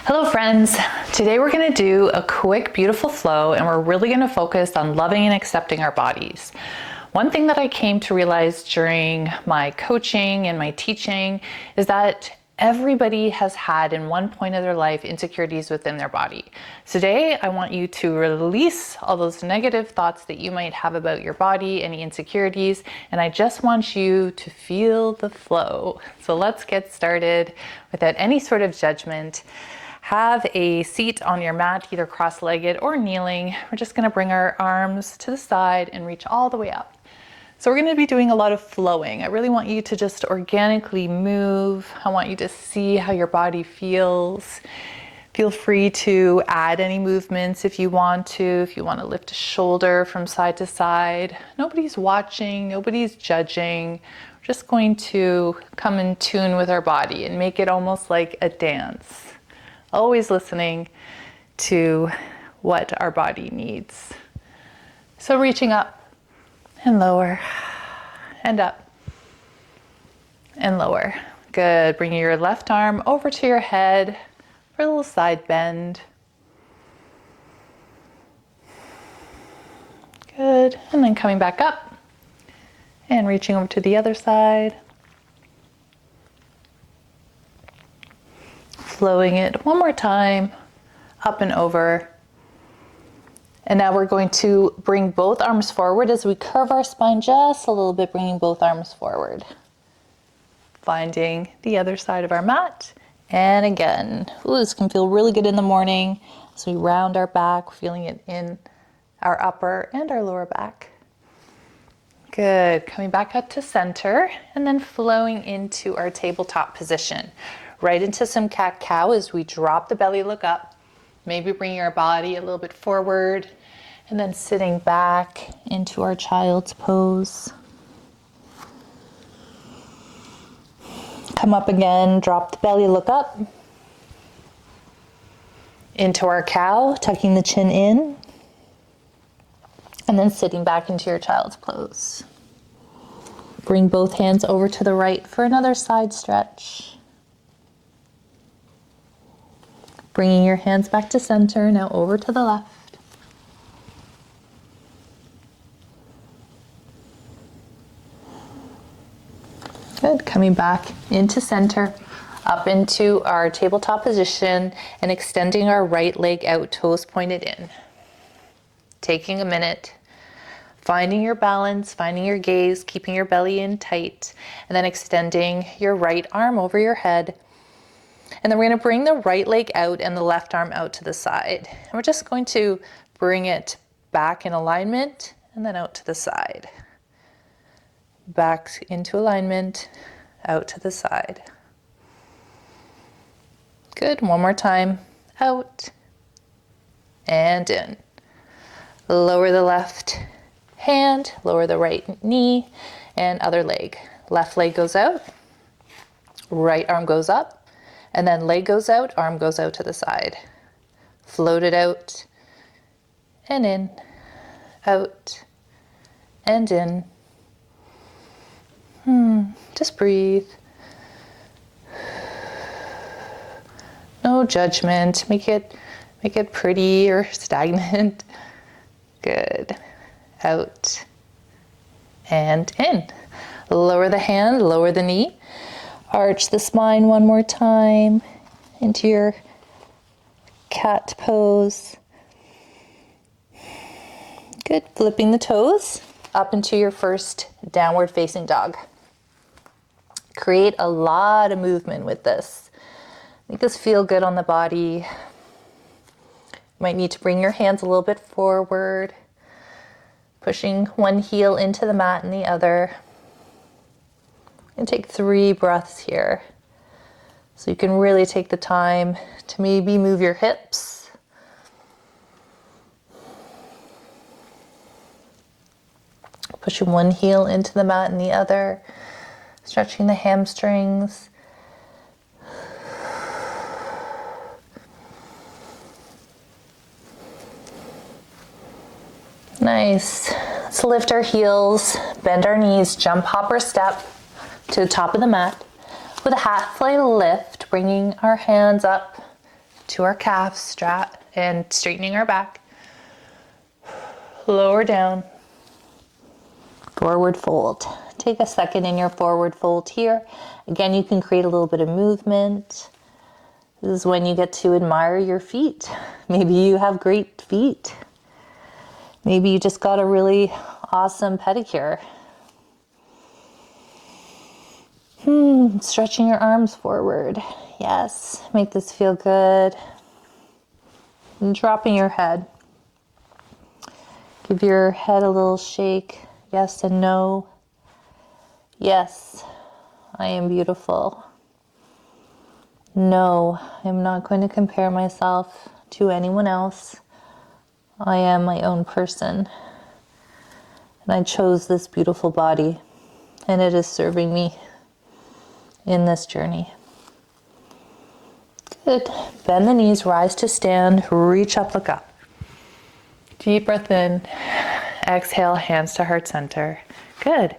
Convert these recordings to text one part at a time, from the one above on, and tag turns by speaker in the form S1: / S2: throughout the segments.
S1: Hello friends, today we're going to do a quick beautiful flow and we're really going to focus on loving and accepting our bodies. One thing that I came to realize during my coaching and my teaching is that everybody has had in one point of their life insecurities within their body. Today I want you to release all those negative thoughts that you might have about your body, any insecurities, and I just want you to feel the flow. So let's get started without any sort of judgment. Have a seat on your mat, either cross-legged or kneeling. We're just going to bring our arms to the side and reach all the way up. So we're going to be doing a lot of flowing. I really want you to just organically move. I want you to see how your body feels. Feel free to add any movements if you want to lift a shoulder from side to side. Nobody's watching, nobody's judging. We're just going to come in tune with our body and make it almost like a dance. Always listening to what our body needs. So reaching up and lower and up and lower. Good. Bringing your left arm over to your head for a little side bend. Good. And then coming back up and reaching over to the other side. Flowing it one more time, up and over. And now we're going to bring both arms forward as we curve our spine just a little bit, bringing both arms forward. Finding the other side of our mat. And again, this can feel really good in the morning. So we round our back, feeling it in our upper and our lower back. Good. Coming back up to center and then flowing into our tabletop position. Right into some cat-cow as we drop the belly, look up. Maybe bringing our body a little bit forward and then sitting back into our child's pose. Come up again, drop the belly, look up. Into our cow, tucking the chin in. And then sitting back into your child's pose. Bring both hands over to the right for another side stretch. Bringing your hands back to center, now over to the left. Good, coming back into center, up into our tabletop position and extending our right leg out, toes pointed in. Taking a minute, finding your balance, finding your gaze, keeping your belly in tight, and then extending your right arm over your head. And then we're going to bring the right leg out and the left arm out to the side. And we're just going to bring it back in alignment and then out to the side. Back into alignment, out to the side. Good. One more time. Out and in. Lower the left hand, lower the right knee and other leg. Left leg goes out, right arm goes up. And then leg goes out, arm goes out to the side. Float it out and in, out and in. Just breathe. No judgment. Make it pretty or stagnant. Good. Out and in. Lower the hand, lower the knee. Arch the spine one more time into your cat pose. Good. Flipping the toes up into your first downward facing dog. Create a lot of movement with this. Make this feel good on the body. You might need to bring your hands a little bit forward, pushing one heel into the mat and the other. And take 3 breaths here. So you can really take the time to maybe move your hips. Pushing one heel into the mat and the other. Stretching the hamstrings. Nice. Let's lift our heels, bend our knees, jump, hop, or step to the top of the mat with a half fly lift, bringing our hands up to our calves, and straightening our back. Lower down. Forward fold. Take a second in your forward fold here. Again, you can create a little bit of movement. This is when you get to admire your feet. Maybe you have great feet. Maybe you just got a really awesome pedicure. Stretching your arms forward. Yes, make this feel good. And dropping your head. Give your head a little shake. Yes and no. Yes, I am beautiful. No, I'm not going to compare myself to anyone else. I am my own person. And I chose this beautiful body, and it is serving me in this journey. Good. Bend the knees, rise to stand, reach up, look up. Deep breath in. Exhale, hands to heart center. Good.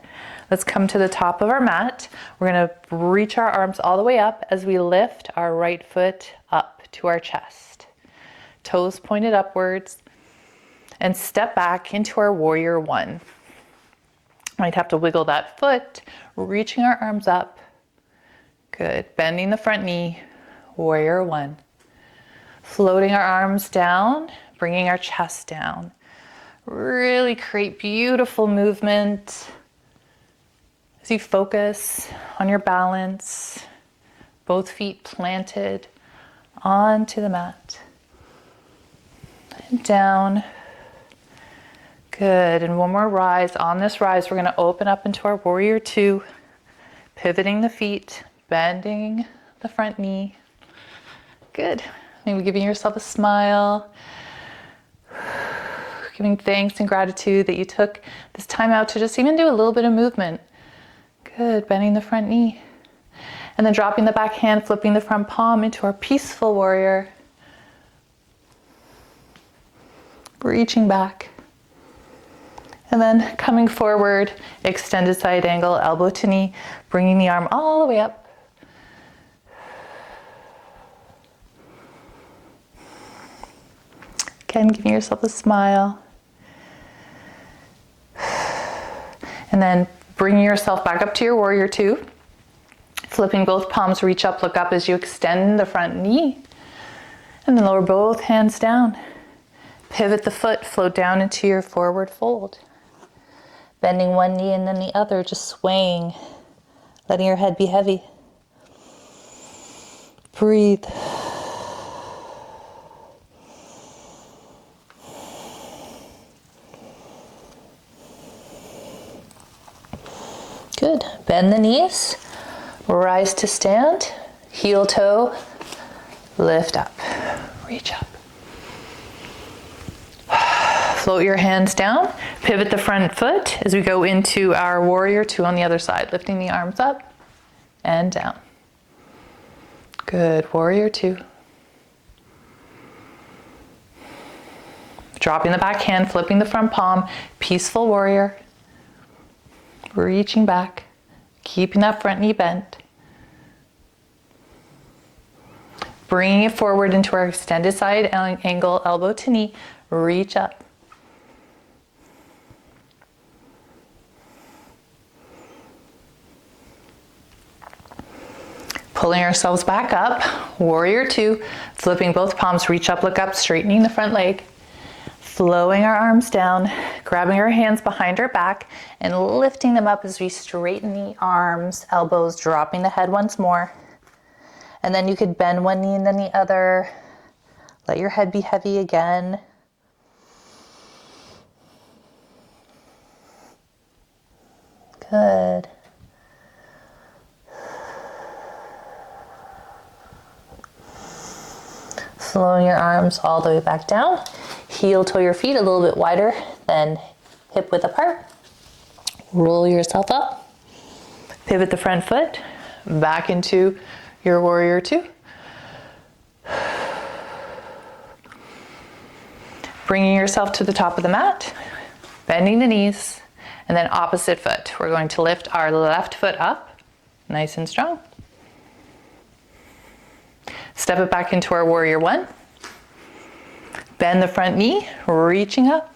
S1: Let's come to the top of our mat. We're going to reach our arms all the way up as we lift our right foot up to our chest. Toes pointed upwards. And step back into our warrior one. Might have to wiggle that foot, reaching our arms up. Good. Bending the front knee, warrior one. Floating our arms down, bringing our chest down. Really create beautiful movement as you focus on your balance, both feet planted onto the mat. And down. Good. And one more rise. On this rise, we're going to open up into our warrior two, pivoting the feet, bending the front knee. Good. Maybe giving yourself a smile. Giving thanks and gratitude that you took this time out to just even do a little bit of movement. Good, bending the front knee. And then dropping the back hand, flipping the front palm into our peaceful warrior. Reaching back. And then coming forward, extended side angle, elbow to knee, bringing the arm all the way up. Again, giving yourself a smile. And then bringing yourself back up to your warrior two. Flipping both palms, reach up, look up as you extend the front knee. And then lower both hands down. Pivot the foot, float down into your forward fold. Bending one knee and then the other, just swaying. Letting your head be heavy. Breathe. Good. Bend the knees, rise to stand, heel toe, lift up, reach up. Float your hands down, pivot the front foot as we go into our warrior two on the other side, lifting the arms up and down. Good. Warrior two. Dropping the back hand, flipping the front palm, peaceful warrior. Reaching back, keeping that front knee bent. Bringing it forward into our extended side angle, elbow to knee, reach up. Pulling ourselves back up, warrior two, flipping both palms, reach up, look up, straightening the front leg. Flowing our arms down, grabbing our hands behind our back and lifting them up as we straighten the arms, elbows, dropping the head once more. And then you could bend one knee and then the other. Let your head be heavy again. Good. Flowing your arms all the way back down. Heel toe your feet a little bit wider than hip width apart. Roll yourself up. Pivot the front foot back into your warrior two. Bringing yourself to the top of the mat, bending the knees, and then opposite foot. We're going to lift our left foot up, nice and strong. Step it back into our warrior one. Bend the front knee, reaching up.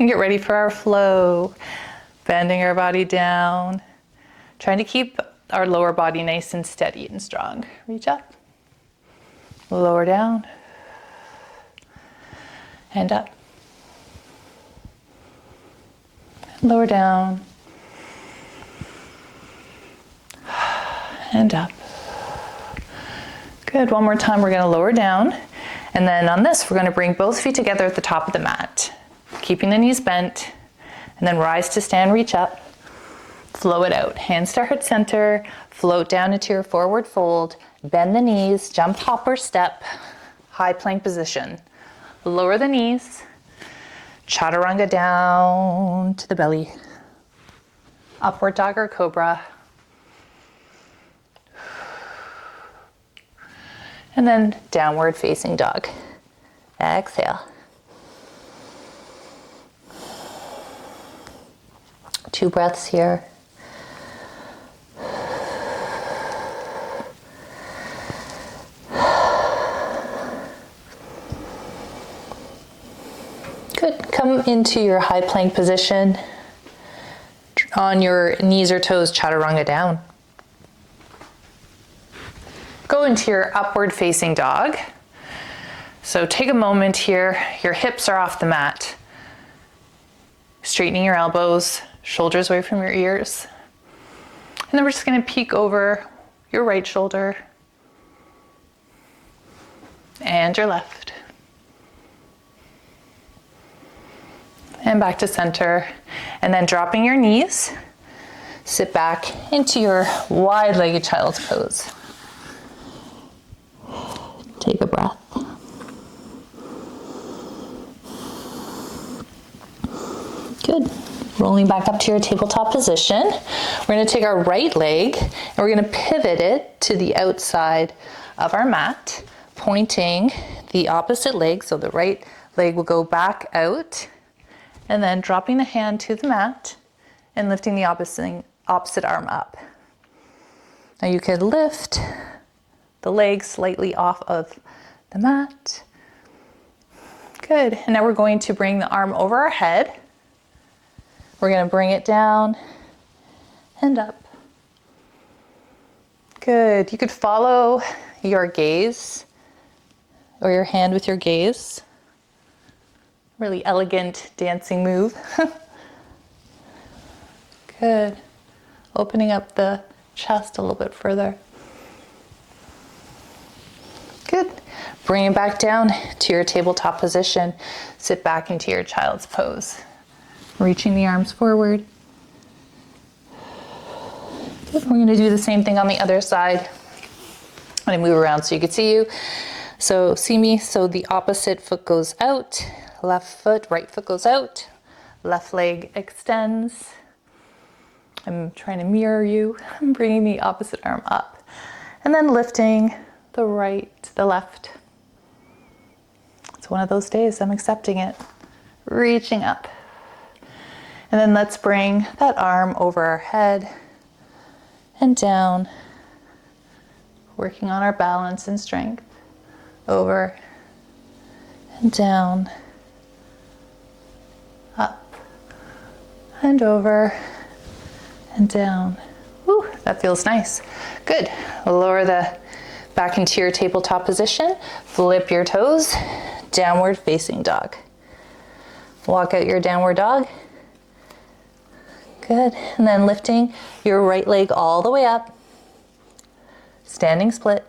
S1: And get ready for our flow. Bending our body down. Trying to keep our lower body nice and steady and strong. Reach up. Lower down. And up. Lower down. And up. Good, one more time, we're gonna lower down. And then on this, we're gonna bring both feet together at the top of the mat, keeping the knees bent, and then rise to stand, reach up, flow it out. Hands to heart center, float down into your forward fold, bend the knees, jump, hop, or step, high plank position. Lower the knees, chaturanga down to the belly, upward dog or cobra. And then downward facing dog. Exhale. Two breaths here. Good. Come into your high plank position. On your knees or toes, chaturanga down. Go into your upward facing dog. So take a moment here, your hips are off the mat. Straightening your elbows, shoulders away from your ears. And then we're just gonna peek over your right shoulder and your left. And back to center. And then dropping your knees, sit back into your wide-legged child's pose. Take a breath. Good. Rolling back up to your tabletop position. We're going to take our right leg and we're going to pivot it to the outside of our mat, pointing the opposite leg. So the right leg will go back out and then dropping the hand to the mat and lifting the opposite arm up. Now you could lift the legs slightly off of the mat. Good, and now we're going to bring the arm over our head. We're gonna bring it down and up. Good, you could follow your gaze or your hand with your gaze. Really elegant dancing move. Good, opening up the chest a little bit further. Good. Bring it back down to your tabletop position. Sit back into your child's pose. Reaching the arms forward. Good. We're going to do the same thing on the other side. I'm going to move around so you can see you. So see me. So the opposite foot goes out. Left foot, right foot goes out. Left leg extends. I'm trying to mirror you. I'm bringing the opposite arm up. And then lifting the right, the left. It's one of those days, I'm accepting it. Reaching up. And then let's bring that arm over our head and down. Working on our balance and strength. Over and down. Up and over and down. Woo, that feels nice. Good. Lower the back into your tabletop position. Flip your toes. Downward facing dog. Walk out your downward dog. Good. And then lifting your right leg all the way up. Standing split.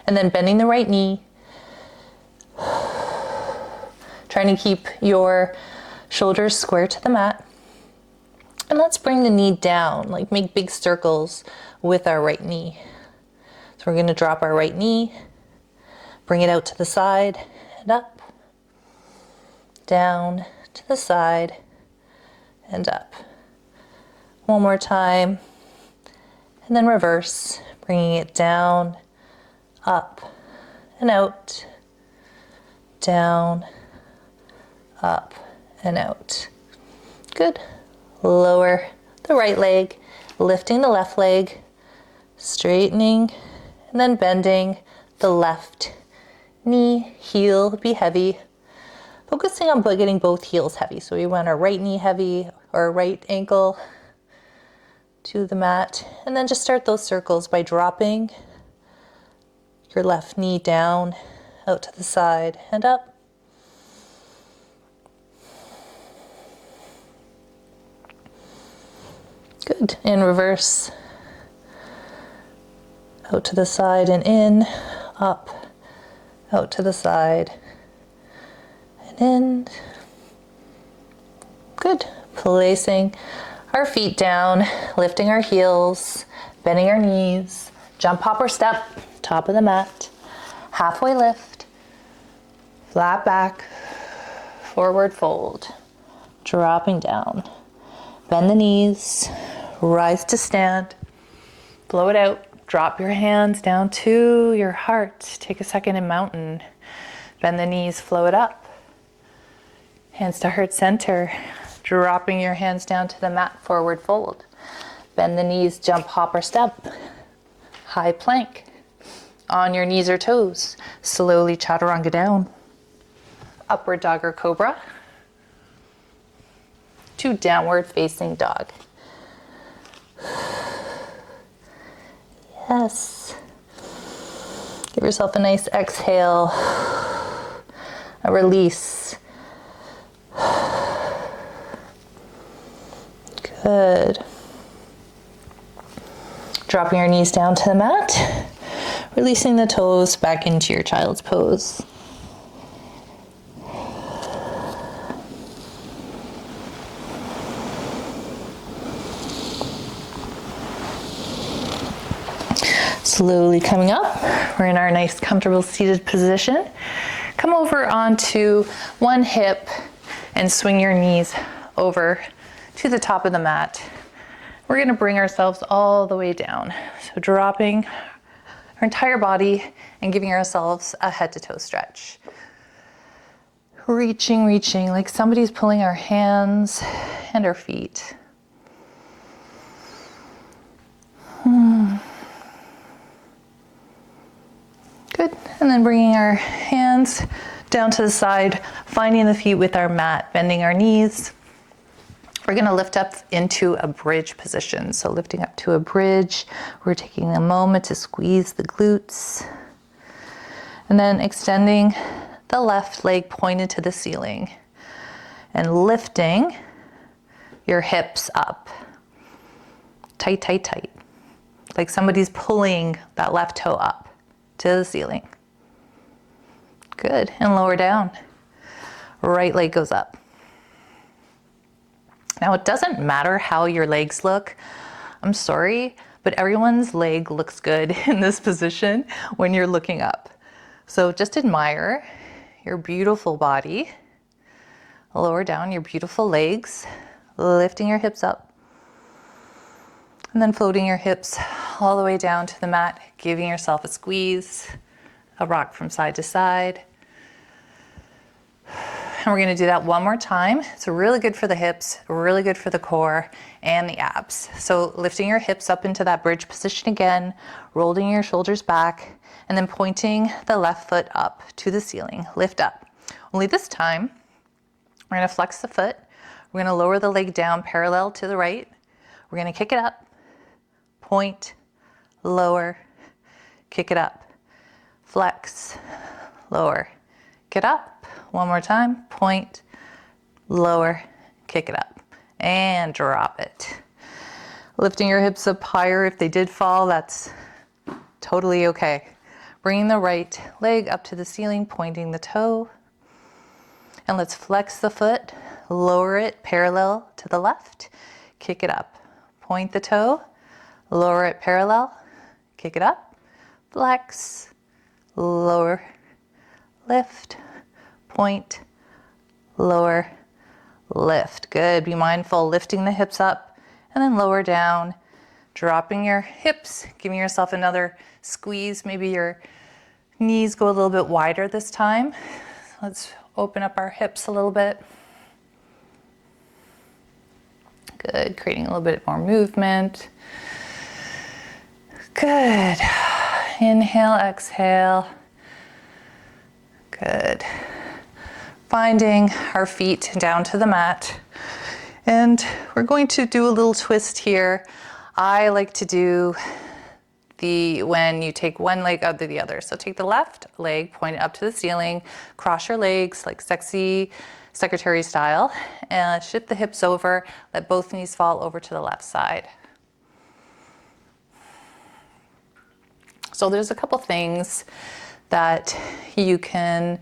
S1: And then bending the right knee. Trying to keep your shoulders square to the mat. And let's bring the knee down, like make big circles with our right knee. So we're going to drop our right knee, bring it out to the side and up, down to the side and up. One more time, and then reverse, bringing it down, up and out, down, up and out. Good. Lower the right leg, lifting the left leg, straightening and then bending the left knee, heel, be heavy. Focusing on getting both heels heavy. So we want our right knee heavy or right ankle to the mat. And then just start those circles by dropping your left knee down, out to the side and up. Good. In reverse. Out to the side and in, up, out to the side and in. Good. Placing our feet down, lifting our heels, bending our knees, jump, hop, or step, top of the mat, halfway lift, flat back, forward fold, dropping down, bend the knees, rise to stand, float out, drop your hands down to your heart, take a second in mountain, bend the knees, float up, hands to heart center, dropping your hands down to the mat, forward fold. Bend the knees, jump, hop, or step. High plank. On your knees or toes, slowly chaturanga down. Upward dog or cobra. To downward facing dog. Yes. Give yourself a nice exhale. A release. Good. Dropping your knees down to the mat, releasing the toes back into your child's pose. Slowly coming up, we're in our nice comfortable seated position. Come over onto one hip and swing your knees over to the top of the mat. We're going to bring ourselves all the way down. So dropping our entire body and giving ourselves a head to toe stretch. Reaching like somebody's pulling our hands and our feet. Good. And then bringing our hands down to the side, finding the feet with our mat, bending our knees. We're going to lift up into a bridge position. So lifting up to a bridge, we're taking a moment to squeeze the glutes. And then extending the left leg pointed to the ceiling. And lifting your hips up. Tight, tight, tight. Like somebody's pulling that left toe up to the ceiling. Good. And lower down. Right leg goes up. Now it doesn't matter how your legs look. I'm sorry, but everyone's leg looks good in this position when you're looking up. So just admire your beautiful body. Lower down your beautiful legs, lifting your hips up. And then floating your hips all the way down to the mat, giving yourself a squeeze, a rock from side to side. And we're going to do that one more time. It's really good for the hips, really good for the core and the abs. So lifting your hips up into that bridge position again, rolling your shoulders back, and then pointing the left foot up to the ceiling. Lift up. Only this time, we're going to flex the foot. We're going to lower the leg down parallel to the right. We're going to kick it up, point, lower, kick it up, flex, lower, get up. One more time, point, lower, kick it up, and drop it. Lifting your hips up higher. If they did fall, that's totally okay. Bringing the right leg up to the ceiling, pointing the toe. And let's flex the foot, lower it parallel to the left, kick it up. Point the toe, lower it parallel, kick it up, flex, lower, lift, point, lower, lift. Good. Be mindful, lifting the hips up and then lower down, dropping your hips, giving yourself another squeeze. Maybe your knees go a little bit wider this time. Let's open up our hips a little bit. Good. Creating a little bit more movement. Good. Inhale, exhale. Good. Finding our feet down to the mat. And we're going to do a little twist here. I like to do when you take one leg out to the other. So take the left leg, point it up to the ceiling, cross your legs like sexy secretary style, and shift the hips over, let both knees fall over to the left side. So there's a couple things that you can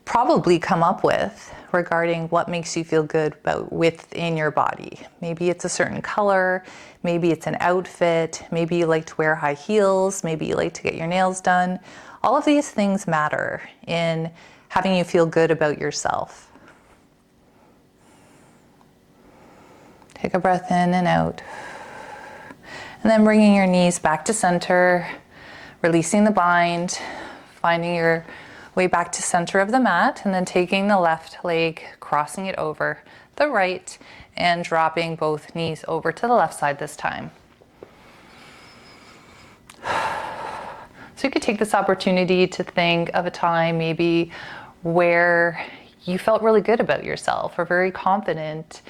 S1: probably come up with regarding what makes you feel good within your body. Maybe it's a certain color, maybe it's an outfit, maybe you like to wear high heels, maybe you like to get your nails done. All of these things matter in having you feel good about yourself. Take a breath in and out. And then bringing your knees back to center, releasing the bind, finding your way back to center of the mat, and then taking the left leg, crossing it over the right, and dropping both knees over to the left side this time. So you could take this opportunity to think of a time maybe where you felt really good about yourself or very confident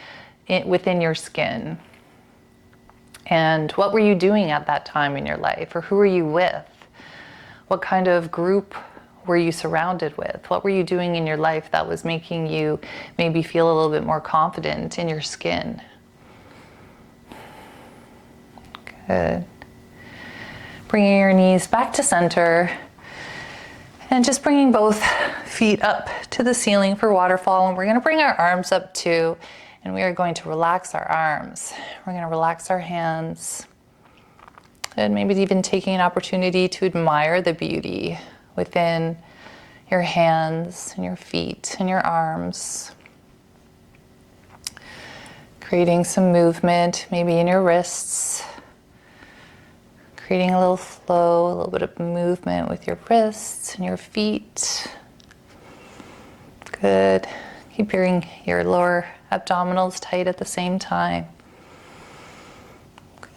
S1: within your skin. And what were you doing at that time in your life? Or who were you with? What kind of group were you surrounded with? What were you doing in your life that was making you maybe feel a little bit more confident in your skin? Good. Bringing your knees back to center and just bringing both feet up to the ceiling for waterfall. And we're going to bring our arms up too. And we are going to relax our arms. We're going to relax our hands. And maybe even taking an opportunity to admire the beauty within your hands and your feet and your arms. Creating some movement, maybe in your wrists. Creating a little flow, a little bit of movement with your wrists and your feet. Good. Keep your lower abdominals tight at the same time.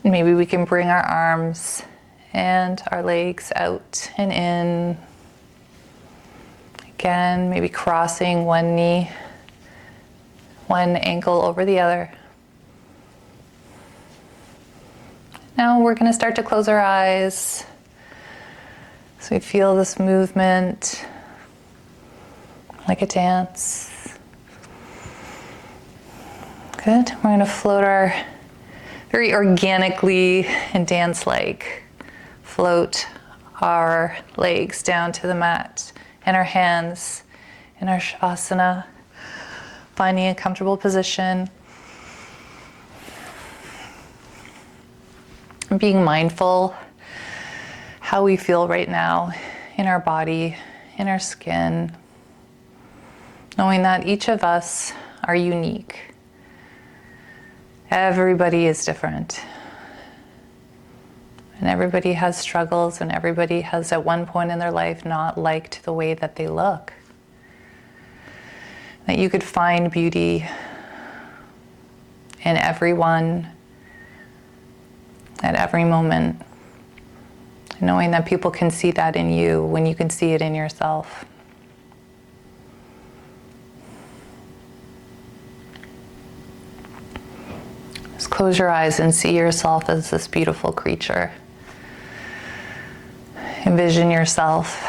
S1: Maybe we can bring our arms and our legs out and in. Again, maybe crossing one knee, one ankle over the other. Now we're going to start to close our eyes. So we feel this movement like a dance. Good. We're going to float our, very organically and dance-like, float our legs down to the mat and our hands in our shavasana, finding a comfortable position. And being mindful how we feel right now in our body, in our skin, knowing that each of us are unique. Everybody is different. And everybody has struggles, and everybody has at one point in their life not liked the way that they look. That you could find beauty in everyone at every moment. Knowing that people can see that in you when you can see it in yourself. Just close your eyes and see yourself as this beautiful creature. Envision yourself.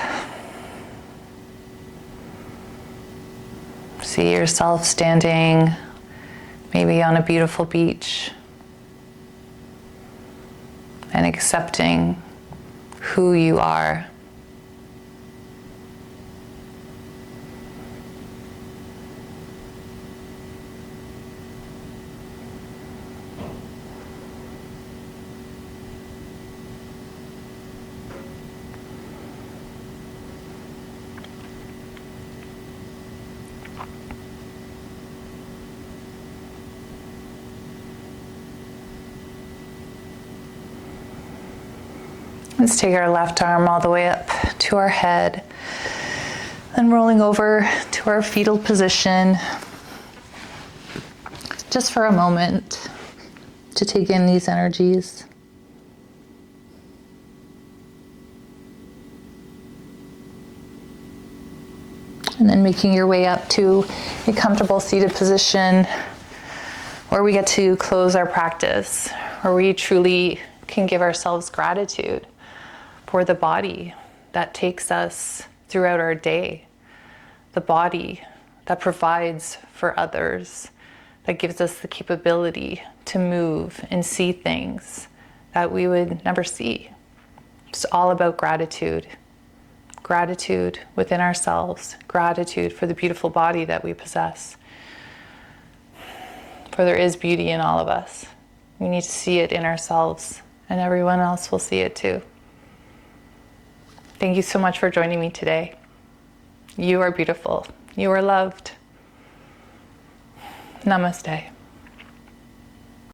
S1: See yourself standing maybe on a beautiful beach and accepting who you are. Let's take our left arm all the way up to our head, then rolling over to our fetal position, just for a moment to take in these energies. And then making your way up to a comfortable seated position where we get to close our practice, where we truly can give ourselves gratitude for the body that takes us throughout our day, the body that provides for others, that gives us the capability to move and see things that we would never see. It's all about gratitude. Gratitude within ourselves, gratitude for the beautiful body that we possess. For there is beauty in all of us. We need to see it in ourselves, and everyone else will see it too. Thank you so much for joining me today. You are beautiful. You are loved. Namaste.